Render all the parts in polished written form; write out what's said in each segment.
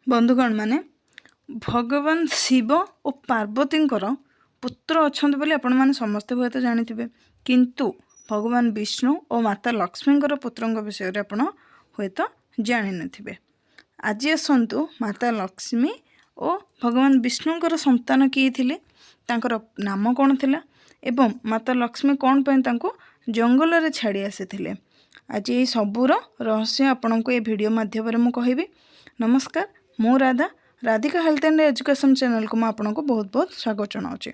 बंधुगण माने भगवान शिव और पार्वती पुत्र अच्छा बोली आपण मैंने समस्ते हुए तो जानी किंतु भगवान विष्णु और माता लक्ष्मी पुत्र विषय में आपण हुए तो जानी न आज आसतु माता लक्ष्मी और भगवान विष्णुकर संतान किए थिले तांकर नाम कौन थिला एवं माता लक्ष्मी कौन पे जंगल रे छाड़ी आसी आज ये सबूर रहस्य आपण को ये वीडियो माध्यम मु कहबी। नमस्कार, मु Radha Radhika health and education channel को आपन को बहुत बहुत स्वागत जनाऊे।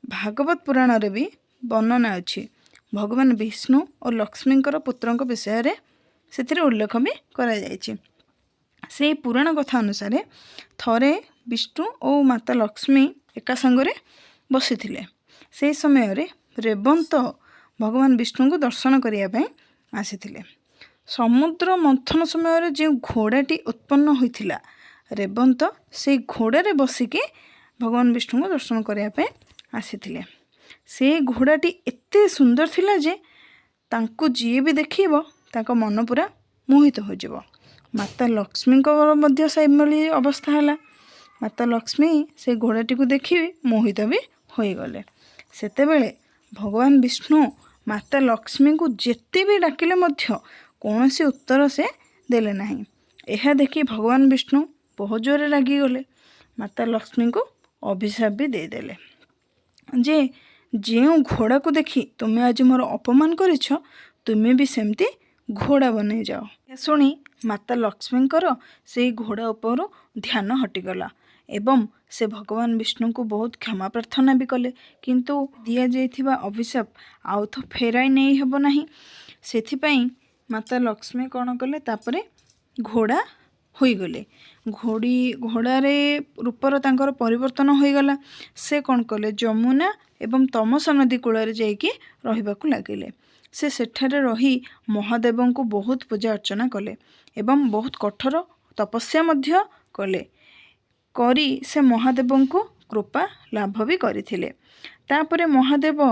भागवत पुराण रे भी वर्णना अच्छी भगवान विष्णु और लक्ष्मींकर पुत्रों विषय रे से उल्लेख भी कर पुराण कथा अनुसार थरे विष्णु और माता लक्ष्मी एका संगरे बसी से समय रे रेवंत भगवान विष्णु को दर्शन करने आसीथिले। समुद्र मंथन समय जो घोड़ाटी उत्पन्न होइथिला रेवंत से घोड़े बसिके भगवान विष्णु को दर्शन करने आसीथिले। से घोड़ाटी एते सुंदर थिला जे तांको जी भी देखिबो तांको मन पूरा मोहित हो जिवो। माता लक्ष्मी को मध्य सेमली अवस्था हला। माता लक्ष्मी से घोड़ाटी को देखि मोहित भी होई गले। सेतेबेले भगवान विष्णु माता लक्ष्मी को जेते भी डाकिले मध्य कौन सी उत्तर से देले नहीं। यह देखि भगवान विष्णु बहुत जोरे रागी गले। माता लक्ष्मी को अभिशाप भी देदेले जे जो घोड़ा को देखी तुम्हें आज मोर अपमान करिछ तुम्हें भी सेमती घोड़ा बने जाओ। शुणी माता लक्ष्मींकर से घोड़ा उपर ध्यान हटिगला एवं से भगवान विष्णु को बहुत क्षमा प्रार्थना भी कले किंतु दिया जाइथिबा अभिशाप आउ तो फेराई नहीं हेबो नहीं। सेथिपाई माता लक्ष्मी कौन कले तापरे घोड़ा होई गले। घोड़ारे रूपर तांकर परिवर्तन हो गला। से कौन कले जमुना एवं तमसा नदी कूल जाइकी रहिबाकु लागिले। से सेठारे रही महादेव को बहुत पूजा अर्चना कले एवं बहुत कठोर तपस्या मध्य कले करी से महादेव को कृपा लाभ भी करथिले। तापरे महादेव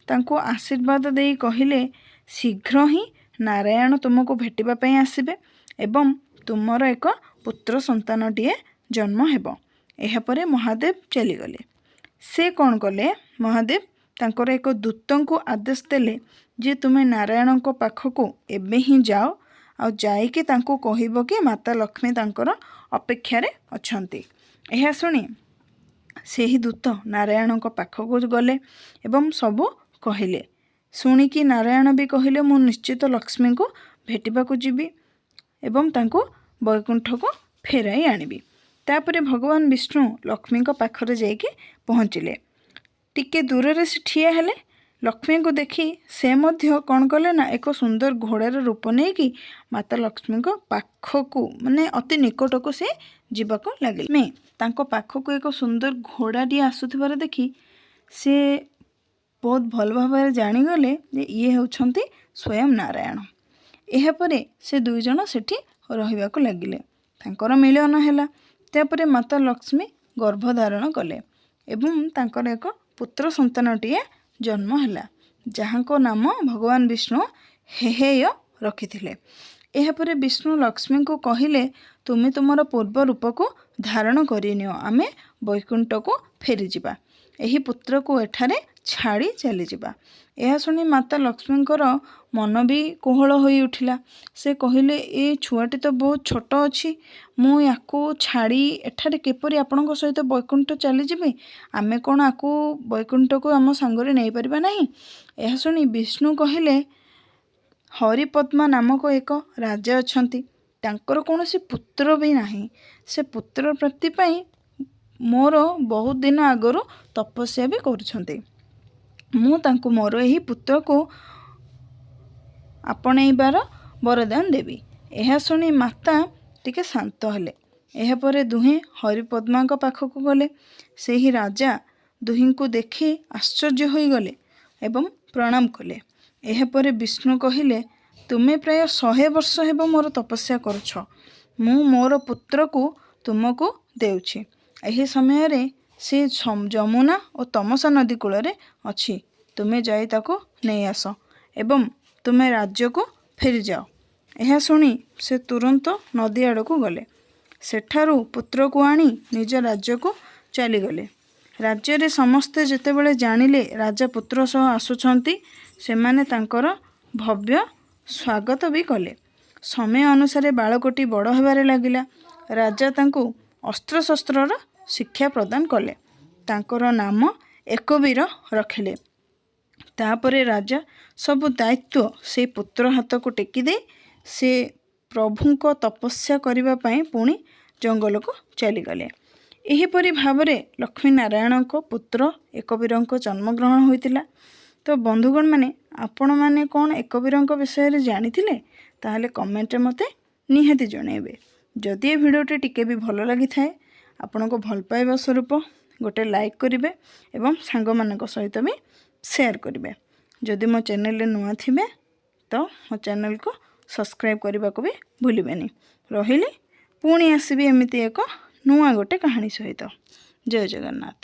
तांको आशीर्वाद देई कहिले शीघ्र ही नारायण तुमको भेटिबा पई आसीबे एवं तुमर एक पुत्र संतानटीए जन्म हेबो। एहा परे महादेव चलीगले। से कौन कले महादेव तांकर एक दूतों को आदेश देले जे तुम्हें नारायण को पाखको एबे ही जाओ आ जाइके तांको कहिबो कि माता लक्ष्मी तांकर अपेक्षारे अछंती। एहा सुनी से ही दूत नारायण को पाखको गले एवं सबू कहिले। शुणिकी नारायण भी कहिले मु निश्चित लक्ष्मी को भेटिबाकू जीवी एवं तांको वैकुंठ को फेराई आनिबी। तापरे भगवान विष्णु लक्ष्मी को पाखरे जाइके पहुँचिले। टिके दूर से ठिया हेले। लक्ष्मी को देखी से मध्य कौन कले ना एक सुंदर घोड़ार रूप नहीं कि माता लक्ष्मी को पाखकू माने अति निकट को से जीवाक लगे। मैं तांको पाखकू एक सुंदर घोड़ाटी आसुथिबार देखी से बहुत भल भाव जानीगले ये होछंती स्वयं नारायण। एहा परे से दुई जन सेठी रहिबाकू लागिले। तांकर मिलन हैला। तापरे माता लक्ष्मी गर्भधारण कले एवं तांकर एक पुत्र संतानटीए जन्म हैला जहाँको नाम भगवान विष्णु हेहेय रखिथिले। एहा परे विष्णु लक्ष्मी को कहिले तुमे तुमर पूर्व रूप को धारण करिनियो आमे वैकुंठ को फेरी जिबा। एही पुत्र को एठारे छाड़ी चली जिबा। यह सुनी माता लक्ष्मींकर मन भी कोहल होई उठिला। से कहिले ए छुआटी तो बहुत छोट अच्छी मु याकू छाड़ी एठारे केपरि आपणक सहित वैकुंठ चली जिबे आमे कोन आकू वैकुंठ को आम सांगरे नहीं परिबा नहीं। यह सुनी विष्णु कहिले हरिपद्मा नामक एक राजा अछंती तांकर कौनसी पुत्र भी नहीं। से पुत्र प्राप्ति पाई मोर बहुत दिन आगरो तपस्या भी करुछंती। मु तांको मोर यही पुत्र को आपणैबार वरदान देवी। यह शुणी माता टिके शांत हेले। यह परे दुहें हरिपद्मा पाखक गले। से ही राजा दुहीं को देखि आश्चर्य हो गले एवं प्रणाम कले। यह परे विष्णु कहिले तुमे प्राय 100 वर्ष हेबो मोर तपस्या करुछ मु मोर पुत्र को तुमको देउछि। एही समय रे से जमुना और तमसा नदी कूल अच्छी तुम्हें जाई ताको नहीं आस एवं तुम्हें राज्य को फेरी जाओ। यह शुणी से तुरंत नदी आड़ को गले। ସେଠାରୁ ପୁତ୍ରକୁ ଆଣି ନିଜ ରାଜ୍ୟକୁ ଚାଲିଗଲେ। ରାଜ୍ୟରେ ସମସ୍ତେ ଯେତେବେଳେ ଜାଣିଲେ ରାଜା ପୁତ୍ର ସହ ଆସୁଛନ୍ତି, ସେମାନେ ତାଙ୍କର ଭବ୍ୟ ସ୍ୱାଗତ ବି କଲେ। ସମୟ ଅନୁସାରେ ବାଳକଟି ବଡ଼ ହେବାରେ ଲାଗିଲା। ରାଜା ତାଙ୍କୁ ଅସ୍ତ୍ରଶସ୍ତ୍ରର ଶିକ୍ଷା ପ୍ରଦାନ କଲେ। ତାଙ୍କର ନାମ ଏକବୀର ରଖିଲେ। ତାପରେ ରାଜା ସବୁ ଦାୟିତ୍ୱ ସେଇ ପୁତ୍ର ହାତକୁ ଟେକି ଦେଇ ସେ ପ୍ରଭୁଙ୍କ ତପସ୍ୟା କରିବା ପାଇଁ ପୁଣି ଜଙ୍ଗଲକୁ ଚାଲିଗଲେ। ଏହିପରି ଭାବରେ ଲକ୍ଷ୍ମୀ ନାରାୟଣଙ୍କ ପୁତ୍ର ଏକବୀରଙ୍କ ଜନ୍ମଗ୍ରହଣ ହୋଇଥିଲା। ତ ବନ୍ଧୁଗଣ ମାନେ, ଆପଣମାନେ କ'ଣ ଏକବୀରଙ୍କ ବିଷୟରେ ଜାଣିଥିଲେ? ତାହେଲେ କମେଣ୍ଟରେ ମୋତେ ନିହାତି ଜଣାଇବେ। ଯଦି ଏ ଭିଡ଼ିଓଟି ଟିକେ ବି ଭଲ ଲାଗିଥାଏ, ଆପଣଙ୍କୁ ଭଲ ପାଇବା ସ୍ୱରୂପ ଗୋଟେ ଲାଇକ୍ କରିବେ ଏବଂ ସାଙ୍ଗମାନଙ୍କ ସହିତ ବି ସେୟାର କରିବେ। ଯଦି ମୋ ଚ୍ୟାନେଲରେ ନୂଆ ଥିବେ ତ ମୋ ଚ୍ୟାନେଲକୁ ସବସ୍କ୍ରାଇବ୍ କରିବାକୁ ବି ଭୁଲିବେନି। ରହିଲି, ପୁଣି ଆସିବି ଏମିତି ଏକ ନୂଆ ଗୋଟେ କାହାଣୀ ସହିତ। ଜୟ ଜଗନ୍ନାଥ।